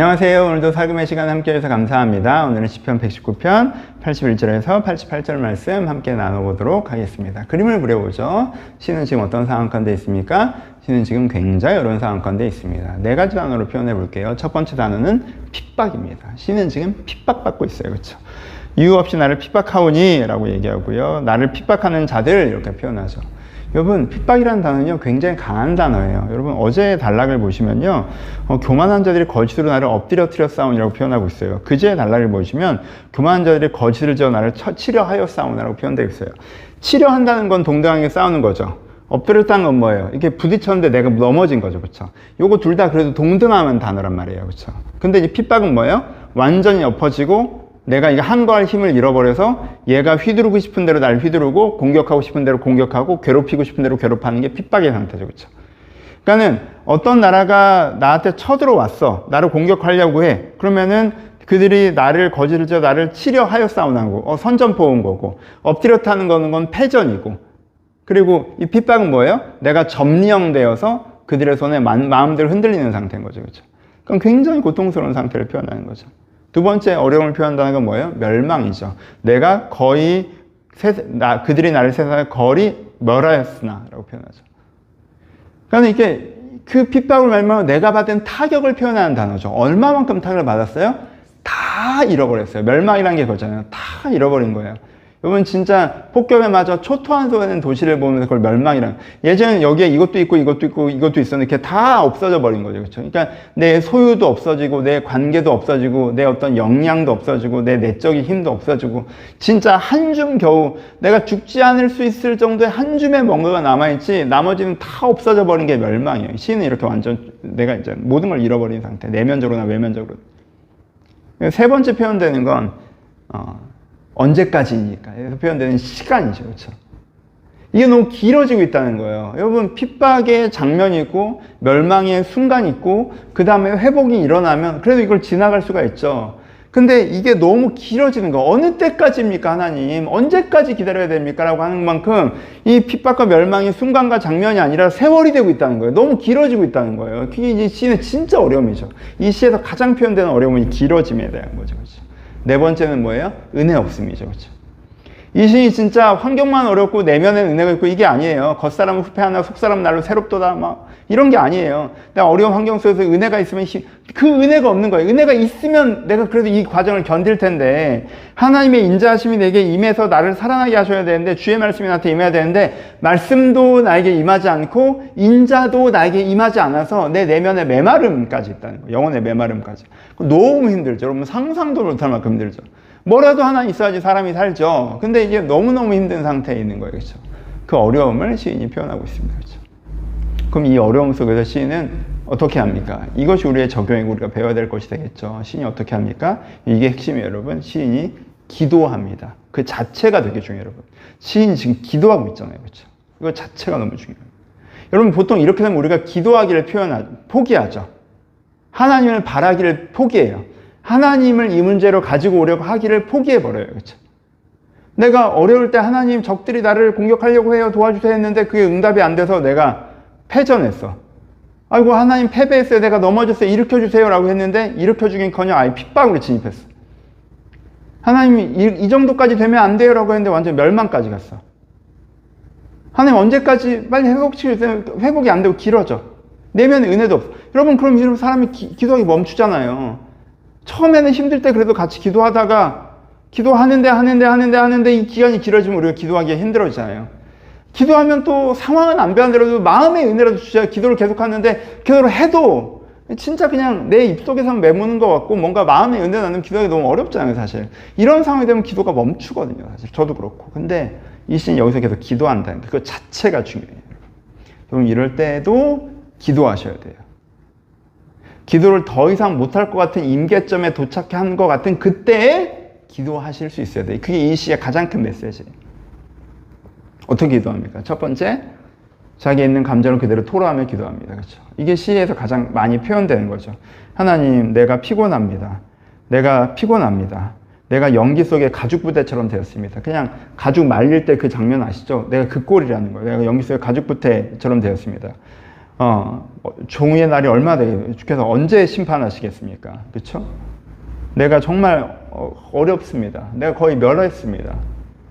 안녕하세요. 오늘도 살금의 시간 함께 해주셔서 감사합니다. 오늘은 시편 119편 81절에서 88절 말씀 함께 나눠보도록 하겠습니다. 그림을 그려보죠. 시는 지금 어떤 상황 가운데 있습니까? 시는 지금 굉장히 어려운 상황 가운데 있습니다. 네 가지 단어로 표현해 볼게요. 첫 번째 단어는 핍박입니다. 시는 지금 핍박받고 있어요. 그렇죠? 이유 없이 나를 핍박하오니 라고 얘기하고요. 나를 핍박하는 자들 이렇게 표현하죠. 여러분, 핍박이라는 단어는요, 굉장히 강한 단어예요. 여러분, 어제의 단락을 보시면요, 교만한 자들이 거짓으로 나를 엎드려 싸우니라고 표현하고 있어요. 그제의 단락을 보시면, 교만한 자들이 거짓을 지어 나를 치려하여 싸우나라고 표현되어 있어요. 치려한다는 건 동등하게 싸우는 거죠. 엎드렸다는 건 뭐예요? 이렇게 부딪혔는데 내가 넘어진 거죠. 그쵸? 요거 둘 다 그래도 동등한 단어란 말이에요. 그쵸? 근데 이 핍박은 뭐예요? 완전히 엎어지고, 내가 이거 한거할 힘을 잃어버려서 얘가 휘두르고 싶은 대로 날 휘두르고 공격하고 싶은 대로 공격하고 괴롭히고 싶은 대로 괴롭히는 게 핍박의 상태죠. 그렇죠? 그러니까는 어떤 나라가 나한테 쳐들어왔어. 나를 공격하려고 해. 그러면은 그들이 나를 거짓을 지어 나를 치려하여 싸우는 선전포 온 거고, 엎드려 타는 건 패전이고, 그리고 이 핍박은 뭐예요? 내가 점령되어서 그들의 손에 마음대로 흔들리는 상태인 거죠. 그렇죠? 그럼 굉장히 고통스러운 상태를 표현하는 거죠. 두 번째 어려움을 표현한다는 건 뭐예요? 멸망이죠. 내가 거의 그들이 나를 세상에 거의 멸하였으나 라고 표현하죠. 그러니까 이게 그 핍박을 말하면 내가 받은 타격을 표현하는 단어죠. 얼마만큼 타격을 받았어요? 다 잃어버렸어요. 멸망이라는 게 그거잖아요. 다 잃어버린 거예요. 여러분 진짜 폭격에 맞아 초토한 소리는 도시를 보면서 그걸 멸망이라는, 예전에는 여기에 이것도 있고 이것도 있고 이것도 있었는데 이렇게 다 없어져 버린 거죠. 그렇죠? 그러니까 내 소유도 없어지고 내 관계도 없어지고 내 어떤 역량도 없어지고 내 내적인 힘도 없어지고, 진짜 한 줌 겨우 내가 죽지 않을 수 있을 정도의 한 줌의 뭔가가 남아있지 나머지는 다 없어져 버린 게 멸망이에요. 시는 이렇게 완전 내가 이제 모든 걸 잃어버린 상태, 내면적으로나 외면적으로. 세 번째 표현되는 건 언제까지니까 그래서 표현되는 시간이죠. 그렇죠? 이게 너무 길어지고 있다는 거예요. 여러분, 핍박의 장면이 있고 멸망의 순간이 있고 그 다음에 회복이 일어나면 그래도 이걸 지나갈 수가 있죠. 근데 이게 너무 길어지는 거. 어느 때까지입니까, 하나님? 언제까지 기다려야 됩니까? 라고 하는 만큼 이 핍박과 멸망의 순간과 장면이 아니라 세월이 되고 있다는 거예요. 너무 길어지고 있다는 거예요. 이 시는 진짜 어려움이죠. 이 시에서 가장 표현되는 어려움은 이 길어짐에 대한 거죠. 그렇죠? 네 번째는 뭐예요? 은혜 없음이죠. 그렇죠? 이 시이 진짜 환경만 어렵고 내면엔 은혜가 있고 이게 아니에요. 겉사람은 후패하나 속사람은 날로 새롭도다 막 이런 게 아니에요. 내가 어려운 환경 속에서 은혜가 있으면 그 은혜가 없는 거예요. 은혜가 있으면 내가 그래도 이 과정을 견딜 텐데, 하나님의 인자하심이 내게 임해서 나를 살아나게 하셔야 되는데, 주의 말씀이 나한테 임해야 되는데 말씀도 나에게 임하지 않고 인자도 나에게 임하지 않아서 내 내면의 메마름까지 있다는 거예요. 영혼의 메마름까지. 너무 힘들죠. 여러분 상상도 못할 만큼 힘들죠. 뭐라도 하나 있어야지 사람이 살죠. 근데 이게 너무너무 힘든 상태에 있는 거예요. 그렇죠? 그 어려움을 시인이 표현하고 있습니다. 그렇죠? 그럼 이 어려움 속에서 시인은 어떻게 합니까? 이것이 우리의 적용이고 우리가 배워야 될 것이 되겠죠. 시인이 어떻게 합니까? 이게 핵심이에요, 여러분. 시인이 기도합니다. 그 자체가 되게 중요해요, 여러분. 시인이 지금 기도하고 있잖아요. 그렇죠? 이거 자체가 너무 중요해요. 여러분, 보통 이렇게 되면 우리가 기도하기를 포기하죠. 하나님을 바라기를 포기해요. 하나님을 이 문제로 가지고 오려고 하기를 포기해버려요. 그렇죠? 내가 어려울 때 하나님, 적들이 나를 공격하려고 해요, 도와주세요 했는데 그게 응답이 안 돼서 내가 패전했어. 아이고 하나님 패배했어요, 내가 넘어졌어요, 일으켜주세요 라고 했는데 일으켜주긴커녕 아예 핍박으로 진입했어. 하나님이 이 정도까지 되면 안 돼요 라고 했는데 완전 멸망까지 갔어. 하나님 언제까지 빨리 회복시켜주세요. 회복이 안 되고 길어져. 내면에 은혜도 없어. 여러분, 그럼 이런 사람이 기도하기 멈추잖아요. 처음에는 힘들 때 그래도 같이 기도하다가 기도하는데 이 기간이 길어지면 우리가 기도하기가 힘들어지잖아요. 기도하면 또 상황은 안 변하더라도 마음의 은혜라도 주셔야 기도를 계속하는데, 기도를 해도 진짜 그냥 내 입속에서만 메무는 것 같고 뭔가 마음의 은혜 나는 기도하기 너무 어렵잖아요, 사실. 이런 상황이 되면 기도가 멈추거든요, 사실. 저도 그렇고. 근데 이 시는 여기서 계속 기도한다는 그 자체가 중요해요. 여러분, 이럴 때도 기도하셔야 돼요. 기도를 더 이상 못할 것 같은 임계점에 도착한 것 같은 그때에 기도하실 수 있어야 돼요. 그게 이 시의 가장 큰 메시지예요. 어떻게 기도합니까? 첫 번째, 자기에 있는 감정을 그대로 토로하며 기도합니다. 그렇죠? 이게 시에서 가장 많이 표현되는 거죠. 하나님, 내가 피곤합니다. 내가 연기 속에 가죽 부대처럼 되었습니다. 그냥 가죽 말릴 때 그 장면 아시죠? 내가 그 꼴이라는 거예요. 내가 연기 속에 가죽 부대처럼 되었습니다. 종의 날이 얼마나 되겠어요? 주께서 언제 심판하시겠습니까? 그렇죠? 내가 정말 어렵습니다. 내가 거의 멸했습니다.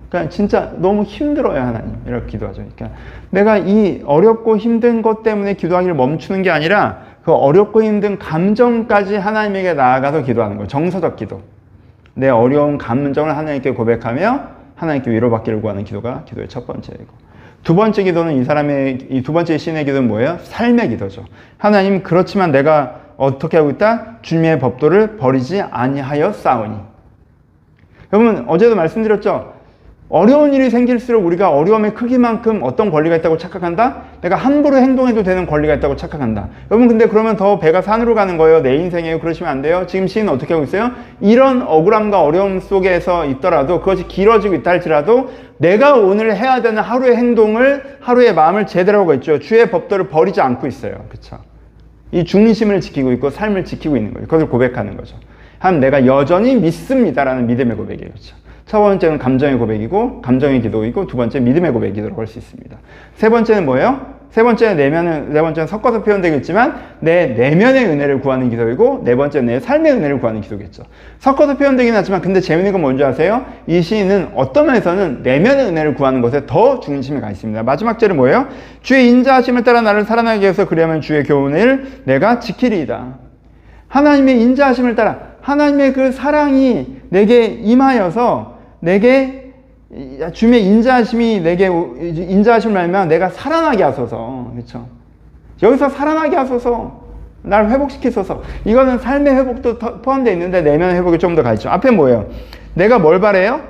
그러니까 진짜 너무 힘들어요, 하나님. 이렇게 기도하죠. 그러니까 내가 이 어렵고 힘든 것 때문에 기도하기를 멈추는 게 아니라 그 어렵고 힘든 감정까지 하나님에게 나아가서 기도하는 거예요. 정서적 기도. 내 어려운 감정을 하나님께 고백하며 하나님께 위로받기를 구하는 기도가 기도의 첫 번째이고, 두 번째 기도는 이 두 번째 신의 기도는 뭐예요? 삶의 기도죠. 하나님, 그렇지만 내가 어떻게 하고 있다? 주님의 법도를 버리지 아니하여 싸우니. 여러분, 어제도 말씀드렸죠? 어려운 일이 생길수록 우리가 어려움의 크기만큼 어떤 권리가 있다고 착각한다? 내가 함부로 행동해도 되는 권리가 있다고 착각한다. 여러분, 근데 그러면 더 배가 산으로 가는 거예요. 내 인생에. 그러시면 안 돼요. 지금 시인은 어떻게 하고 있어요? 이런 억울함과 어려움 속에서 있더라도, 그것이 길어지고 있다 할지라도 내가 오늘 해야 되는 하루의 행동을, 하루의 마음을 제대로 하고 있죠. 주의 법도를 버리지 않고 있어요. 그렇죠? 이 중심을 지키고 있고 삶을 지키고 있는 거예요. 그것을 고백하는 거죠. 내가 여전히 믿습니다라는 믿음의 고백이에요. 그렇죠? 첫 번째는 감정의 고백이고, 감정의 기도이고, 두 번째 믿음의 고백이라고 할 수 있습니다. 세 번째는 뭐예요? 세 번째는 섞어서 표현되겠지만 내 내면의 은혜를 구하는 기도이고, 네 번째는 내 삶의 은혜를 구하는 기도겠죠. 섞어서 표현되긴 하지만 근데 재밌는 건 뭔지 아세요? 이 시인은 어떤 면에서는 내면의 은혜를 구하는 것에 더 중심이 가 있습니다. 마지막 절은 뭐예요? 주의 인자하심을 따라 나를 살아나게 해서 그리하면 주의 교훈을 내가 지키리이다. 하나님의 인자하심을 따라, 하나님의 그 사랑이 내게 임하여서 내게 주님의 인자하심이 내게 인자하심을 말면 내가 살아나게 하소서. 그렇죠? 여기서 살아나게 하소서. 나를 회복시키소서. 이거는 삶의 회복도 포함되어 있는데 내면의 회복이 좀 더 가 있죠. 앞에 뭐예요? 내가 뭘 바래요?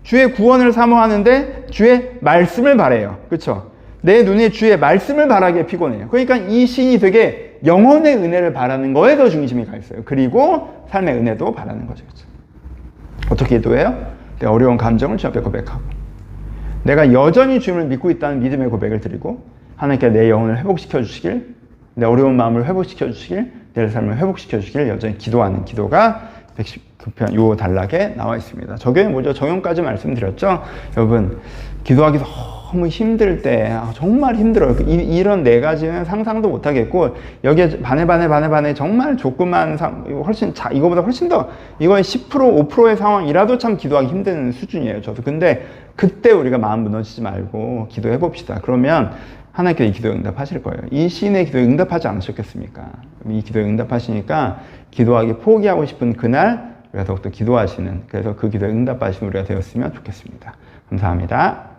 주의 구원을 사모하는데 주의 말씀을 바래요. 그렇죠? 내 눈에 주의 말씀을 바라기에 피곤해요. 그러니까 이 시인이 되게 영혼의 은혜를 바라는 거에 더 중심이 가 있어요. 그리고 삶의 은혜도 바라는 거죠. 그렇죠? 어떻게 기도해요? 내 어려운 감정을 주 앞에 고백하고, 내가 여전히 주님을 믿고 있다는 믿음의 고백을 드리고, 하나님께 내 영혼을 회복시켜 주시길, 내 어려운 마음을 회복시켜 주시길, 내 삶을 회복시켜 주시길 여전히 기도하는 기도가 119편 요 단락에 나와 있습니다. 적용이 뭐죠? 적용까지 말씀드렸죠? 여러분, 기도하기 너무 힘들 때, 정말 힘들어요. 이런 네 가지는 상상도 못 하겠고, 여기에 반에 정말 조그만 이거보다 훨씬 더, 이거의 10%, 5%의 상황이라도 참 기도하기 힘든 수준이에요. 저도. 근데 그때 우리가 마음 무너지지 말고 기도해 봅시다. 그러면 하나님께 이 기도에 응답하실 거예요. 이 시인의 기도에 응답하지 않으셨겠습니까? 이 기도에 응답하시니까 기도하기 포기하고 싶은 그날 우리가 더욱더 기도하시는, 그래서 그 기도에 응답하시는 우리가 되었으면 좋겠습니다. 감사합니다.